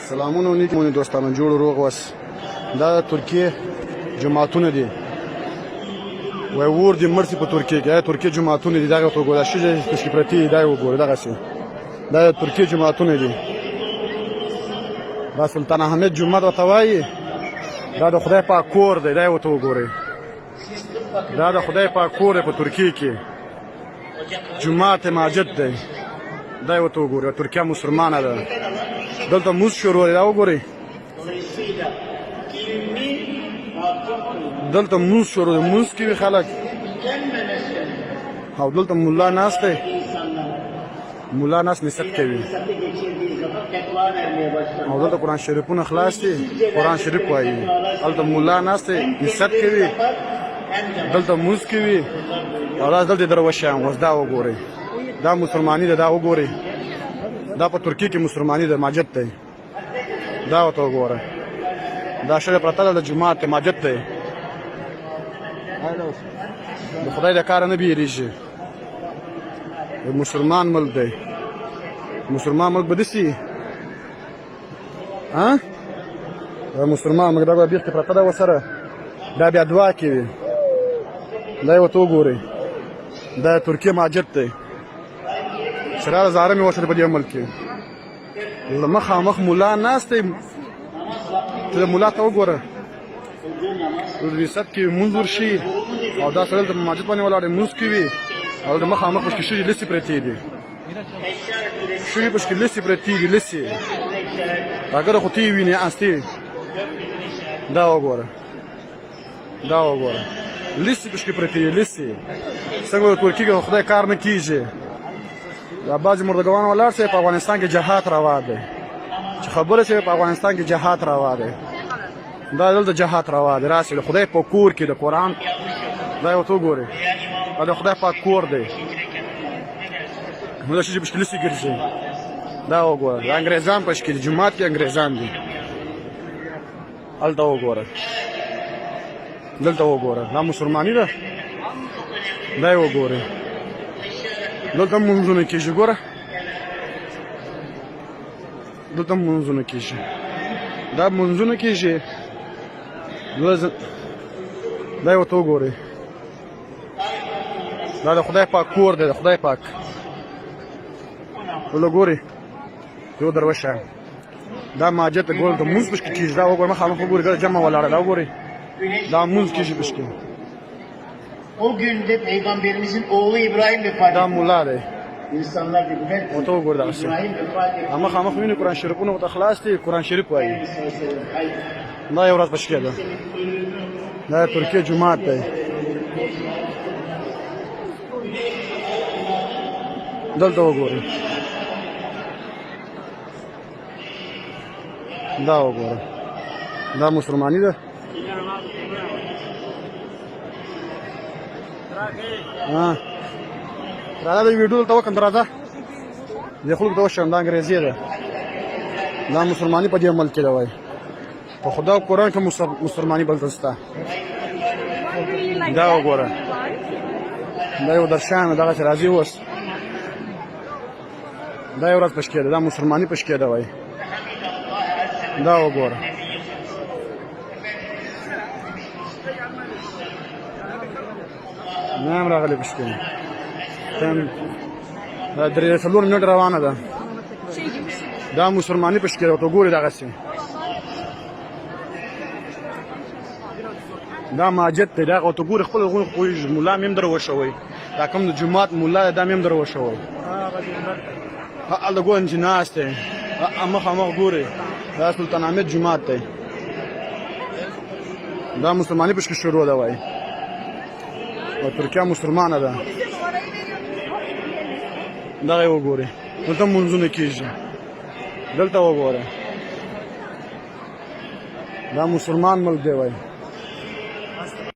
سلامونه نیک مونږ دوستانو جوړ روغ وس دا ترکیه جماعتونه دي وای ور دي مرسي په ترکیه کې ترکیه جماعتونه دي دغه تو ګولا شي چې پرتی دا وګوره دغه سي دا ترکیه جماعتونه دي دا سلطان احمد جمعه ورته وایي دا د خدای پاک کور دی دا ورته وګورئ دا د خدای پاک کور دی په ترکیه کې جماعت ماجد دی دا ورته وګورئ ترکیه مسلمانه ده دلته موز شروع دی دا وګورئ دلته موز شروع دی موز کې خلک او دلته مولا ناست دی مولا ناست نصیحت کوي او دلته قرآن شریفونه خلاص دي قرآن شریف وایي هلته مولا ناست دی نصیحت کوي دلته موز کوي او دا دلته درویشان اوس دا وګورئ دا مسلماني ده دا وګورئ دا په ترکیه کې مسلماني ده ماجد دی دا ورته وګوره دا شړه پرته ده د جومات ماجد دی د خدای د کاره نه بیریږي مسلمان ملک دی مسلمان ملک به داسې مسلمان ملک دا بیخ کې پرته ده ورسره دا بیا دعا کوي دا یې ورته وګورئ دا ترکیه ماجد دی شرار زاره مې وشوه په دې ملک کې له مخامخ مولا ناست دی ته مولا ته وګوره ریاست کې منظور شي او دا سره د ماجد باندې ولاړ موس کې وي او د مخامخ پښې شي لسی پرتی دي شي پښې لسی پرتی دي لسی اگر خو تی ویني استی دا وګوره لسی پښې پرتی لسی څنګه ترکیه کې خدای کار نه کیږي دا بعض مردگان ولاړ سي په افغانستان کې جهاد روا دی چې خبره شي په افغانستان کې جهاد روا دی دا دلته جهاد روا دی راسي خدای په کور کې د قرآن دا یو تو ګوري دا خدای پاک کور دی موږ شي په لسی ګرځي دا وګوره د انګريزان په شکل جماعت کې انګريزان دي الته وګوره دلته وګوره دا مسلمانۍ ده دا وګوره دلته منځونه کېږي ګوره دلته منځونه کېږي دا منځونه کېږي دا یو ته وګورئ دا د خدای پاک کور دی د خدای پاک ولې ګورئ یو درویشه دا ماجد ته ګورئ د مونځ پشکې کېږي دا وګورئ مخامخ وګورئ دا جمع ولاړه دا وګورئ دا مونځ کېږي پشکې O günde Peygamberimizin oğlu İbrahim vefat etti. دا مولا دی İnsanlar dedi ورته وګوره دا İbrahim vefat etti. مخامخ ویني قرآن شریفونه ورته خلاص دي قرآن شریف وایي دا یو ورځ پشکې ده دا ترکیه جومات دی دلته وګورئ دا وګوره دا مسلماني ده راځه د ویډیو دلته وکړم راځه د خلکو ته وشم دا انګریزي ده دا مسلماني په دې ملک کې ده وایي په خدا قرآن کې مسلماني بلته شته دا وګوره دا یو درشان دغسې راځي اوس دا یو ورځ پشکې ده دا مسلماني پشکې ده وایي دا وګوره نه هم راغلی پشکې دا درې څلور منټ روانه ده دا مسلماني پشکې ده ورته ګورې دغسې دا ماجد دی دا ورته ګورې خپل غونې پوهېږي ملا مې هم در وشوی دا کوم د جومات ملا دی دا مې هم در وشوی هلته ګورم چې ناست دی مخامخ ګورې دا سلطان احمد جومات دی دا مسلماني پشکې شروع ده وایي او ترکیه مسلمانه ده دغه یې وګورئ دلته منځونه کېږي دلته وګوره دا مسلمان ملک دی وایي